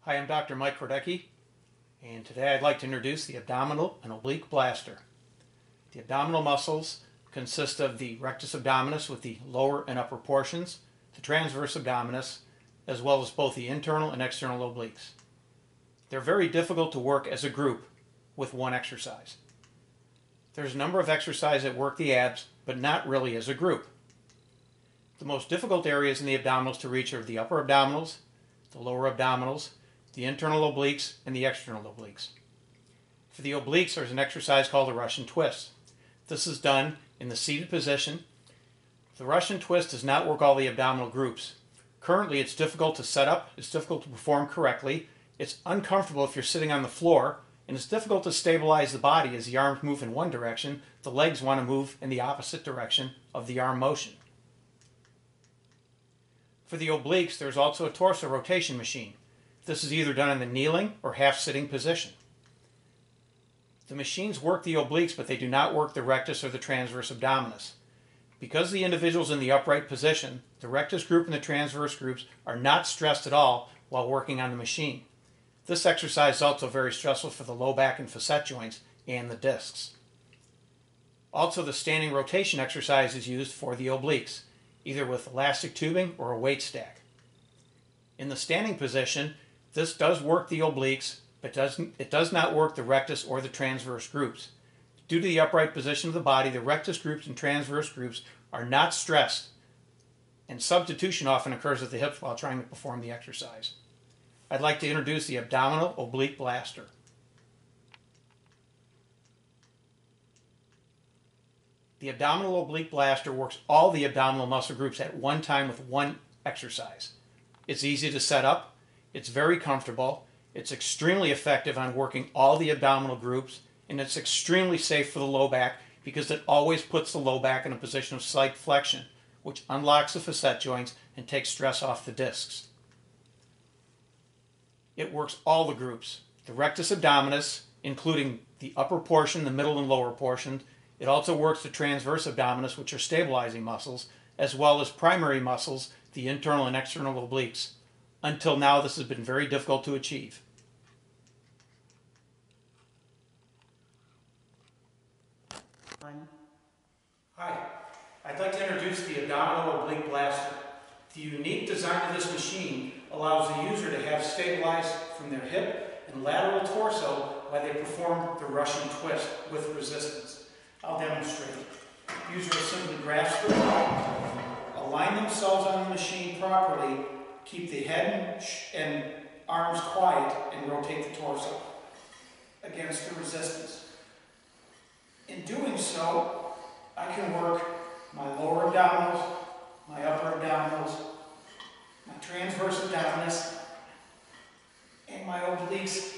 Hi, I'm Dr. Mike Kordecki, and today I'd like to introduce the abdominal and oblique blaster. The abdominal muscles consist of the rectus abdominis with the lower and upper portions, the transverse abdominis, as well as both the internal and external obliques. They're very difficult to work as a group with one exercise. There's a number of exercises that work the abs, but not really as a group. The most difficult areas in the abdominals to reach are the upper abdominals, the lower abdominals, the internal obliques, and the external obliques. For the obliques, there's an exercise called the Russian twist. This is done in the seated position. The Russian twist does not work all the abdominal groups. Currently, it's difficult to set up, it's difficult to perform correctly, it's uncomfortable if you're sitting on the floor, and it's difficult to stabilize the body as the arms move in one direction, the legs want to move in the opposite direction of the arm motion. For the obliques, there's also a torso rotation machine. This is either done in the kneeling or half-sitting position. The machines work the obliques, but they do not work the rectus or the transverse abdominis. Because the individual's in the upright position, the rectus group and the transverse groups are not stressed at all while working on the machine. This exercise is also very stressful for the low back and facet joints and the discs. Also, the standing rotation exercise is used for the obliques, either with elastic tubing or a weight stack. In the standing position, this does work the obliques, but it does not work the rectus or the transverse groups. Due to the upright position of the body, the rectus groups and transverse groups are not stressed, and substitution often occurs at the hips while trying to perform the exercise. I'd like to introduce the abdominal oblique blaster. The abdominal oblique blaster works all the abdominal muscle groups at one time with one exercise. It's easy to set up, it's very comfortable, it's extremely effective on working all the abdominal groups, and it's extremely safe for the low back because it always puts the low back in a position of slight flexion, which unlocks the facet joints and takes stress off the discs. It works all the groups, the rectus abdominis, including the upper portion, the middle and lower portion. It also works the transverse abdominis, which are stabilizing muscles, as well as primary muscles, the internal and external obliques. Until now, this has been very difficult to achieve. Hi, I'd like to introduce the abdominal oblique blaster. The unique design of this machine allows the user to have stabilized from their hip and lateral torso while they perform the Russian twist with resistance. I'll demonstrate. Users will simply grasp the ball, align themselves on the machine properly, keep the head and arms quiet, and rotate the torso against the resistance. In doing so, I can work my lower abdominals, my upper abdominals, my transverse abdominis, and my obliques